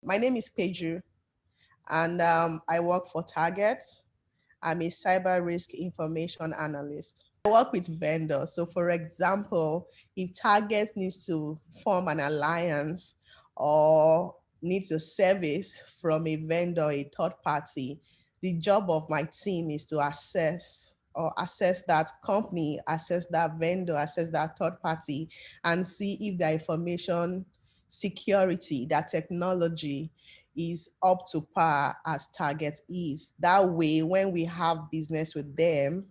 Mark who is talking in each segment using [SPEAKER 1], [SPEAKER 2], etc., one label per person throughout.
[SPEAKER 1] My name is Peju, and I work for Target. I'm a cyber risk information analyst. I work with vendors. So, for example, if Target needs to form an alliance or needs a service from a vendor, a third party, the job of my team is to assess that company, assess that vendor, assess that third party, and see if their information security, that technology is up to par as Target is. That way, when we have business with them,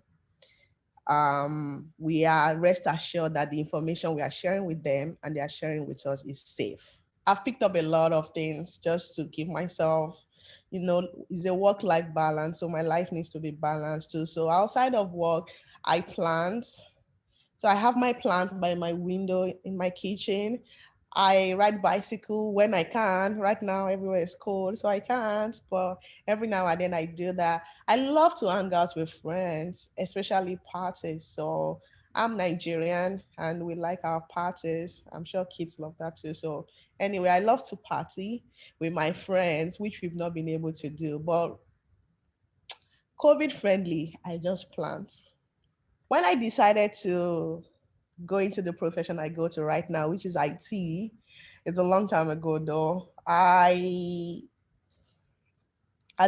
[SPEAKER 1] we are rest assured that the information we are sharing with them and they are sharing with us is safe. I've picked up a lot of things just to give myself, it's a work-life balance. So my life needs to be balanced too. So outside of work, I plant. So I have my plants by my window in my kitchen. I ride bicycle when I can. Right now, everywhere is cold, so I can't. But every now and then I do that. I love to hang out with friends, especially parties. So I'm Nigerian and we like our parties. I'm sure kids love that too. So anyway, I love to party with my friends, which we've not been able to do. But COVID friendly, I just plant. When I decided to go into the profession I go to right now, which is IT, it's a long time ago though. As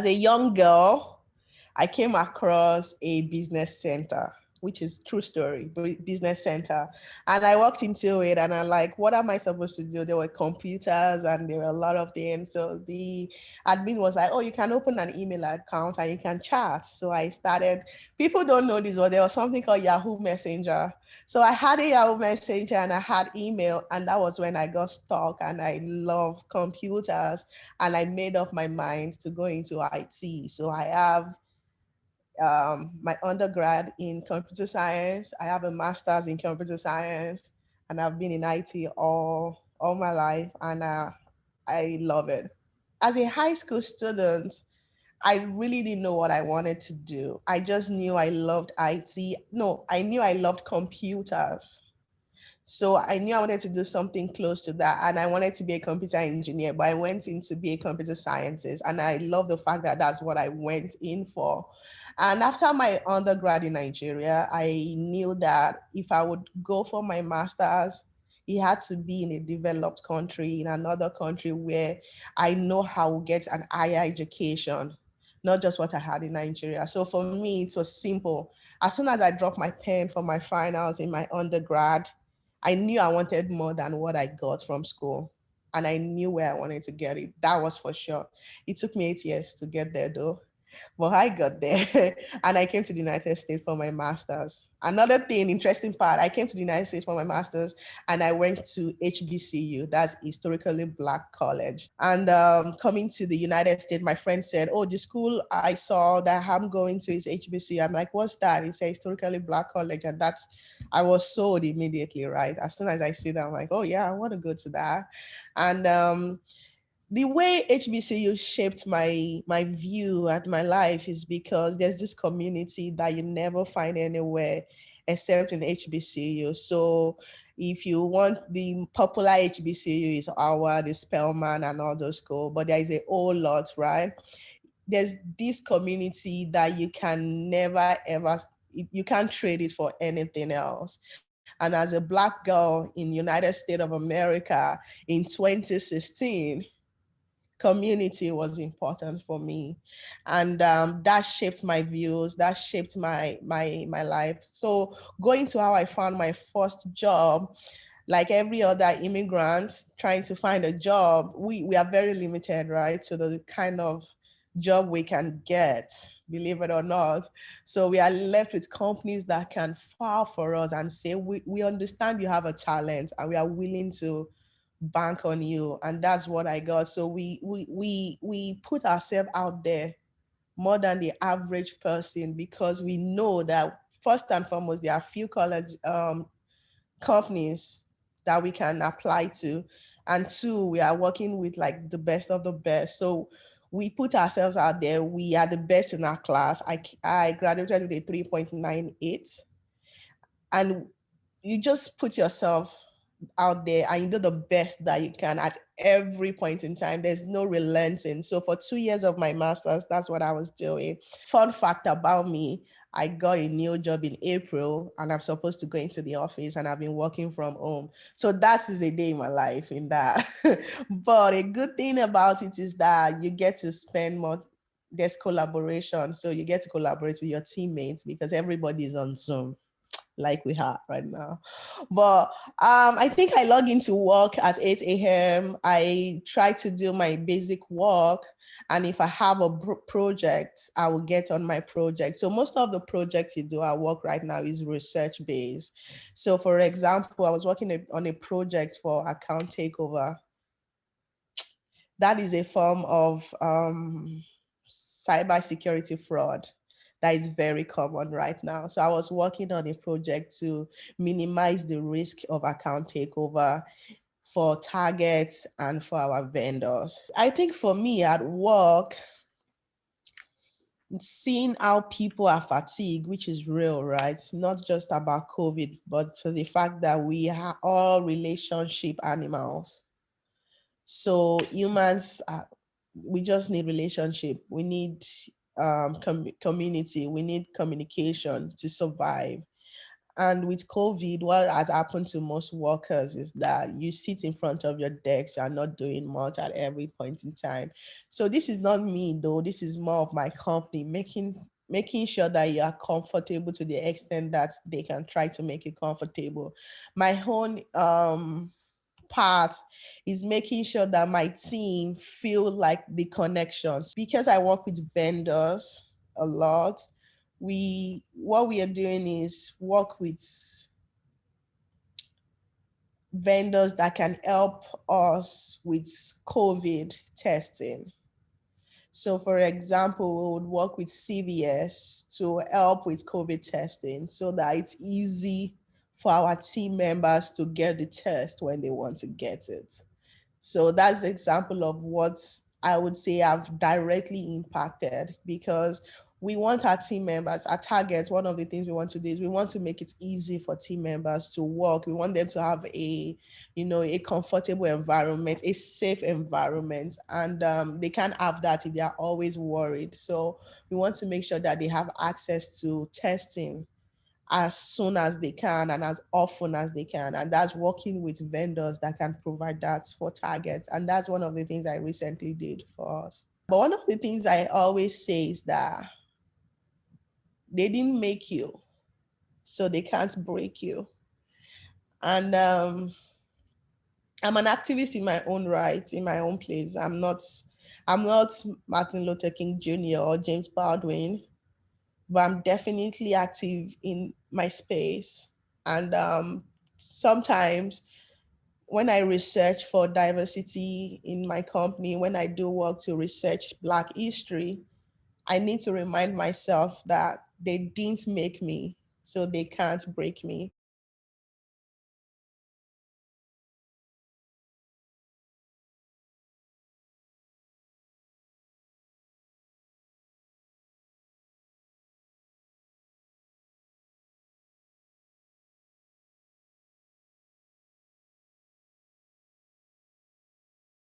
[SPEAKER 1] a young girl, I came across a business center, which is true story, business center. And I walked into it and I'm like, what am I supposed to do? There were computers and there were a lot of things. So the admin was like, oh, you can open an email account and you can chat. So I started, people don't know this, but there was something called Yahoo Messenger. So I had a Yahoo Messenger and I had email, and that was when I got stuck and I love computers and I made up my mind to go into IT. So I have my undergrad in computer science. I have a master's in computer science, and I've been in IT all my life, and I love it. As a high school student, I really didn't know what I wanted to do. I just knew I loved IT. No, I knew I loved computers. So I knew I wanted to do something close to that. And I wanted to be a computer engineer, but I went in to be a computer scientist. And I love the fact that that's what I went in for. And after my undergrad in Nigeria, I knew that if I would go for my master's, it had to be in a developed country, in another country where I know how to get an higher education, not just what I had in Nigeria. So for me, it was simple. As soon as I dropped my pen for my finals in my undergrad, I knew I wanted more than what I got from school. And I knew where I wanted to get it. That was for sure. It took me 8 years to get there though. But I got there and I came to the United States for my master's. Another thing, interesting part, I came to the United States for my master's and I went to HBCU, that's Historically Black College. And coming to the United States, my friend said, oh, the school I saw that I'm going to is HBCU. I'm like, what's that? He said Historically Black College. And I was sold immediately, right? As soon as I see that, I'm like, oh yeah, I want to go to that. And the way HBCU shaped my view at my life is because there's this community that you never find anywhere except in HBCU. So if you want the popular HBCU is Howard, the Spelman and all those schools, but there is a whole lot, right? There's this community that you can never ever, you can't trade it for anything else. And as a Black girl in United States of America in 2016, community was important for me, and that shaped my views, that shaped my life. So going to how I found my first job, like every other immigrant trying to find a job, we are very limited, right, to the kind of job we can get, believe it or not. So we are left with companies that can file for us and say, we understand you have a talent and we are willing to bank on you. And that's what I got. So we put ourselves out there more than the average person, because we know that first and foremost there are few college companies that we can apply to, and two, we are working with like the best of the best. So we put ourselves out there. We are the best in our class. I graduated with a 3.98, and you just put yourself out there and you do the best that you can at every point in time. There's no relenting. So for 2 years of my master's, that's what I was doing. Fun fact about me, I got a new job in April and I'm supposed to go into the office and I've been working from home. So that is a day in my life in that. But a good thing about it is that you get to spend more, there's collaboration. So you get to collaborate with your teammates because everybody is on Zoom like we have right now. But I think I log into work at 8 a.m. I try to do my basic work. And if I have a project, I will get on my project. So most of the projects you do at work right now is research based. So for example, I was working on a project for account takeover. That is a form of cyber security fraud that is very common right now. So I was working on a project to minimize the risk of account takeover for targets and for our vendors. I think for me at work, seeing how people are fatigued, which is real, right? It's not just about COVID, but for the fact that we are all relationship animals. So humans, we just need relationship. We need community. We need communication to survive. And with COVID, what has happened to most workers is that you sit in front of your desk, you are not doing much at every point in time. So this is not me though, this is more of my company making sure that you are comfortable to the extent that they can try to make you comfortable. My own part is making sure that my team feel like the connections. Because I work with vendors a lot, what we are doing is work with vendors that can help us with COVID testing. So for example, we would work with CVS to help with COVID testing so that it's easy for our team members to get the test when they want to get it. So that's the example of what I would say I've directly impacted, because we want our team members, our targets, one of the things we want to do is we want to make it easy for team members to work. We want them to have a comfortable environment, a safe environment, and they can't have that if they are always worried. So we want to make sure that they have access to testing as soon as they can and as often as they can. And that's working with vendors that can provide that for targets. And that's one of the things I recently did for us. But one of the things I always say is that they didn't make you, so they can't break you. And I'm an activist in my own right, in my own place. I'm not Martin Luther King Jr. or James Baldwin, but I'm definitely active in my space. And sometimes when I research for diversity in my company, when I do work to research Black history, I need to remind myself that they didn't make me, so they can't break me.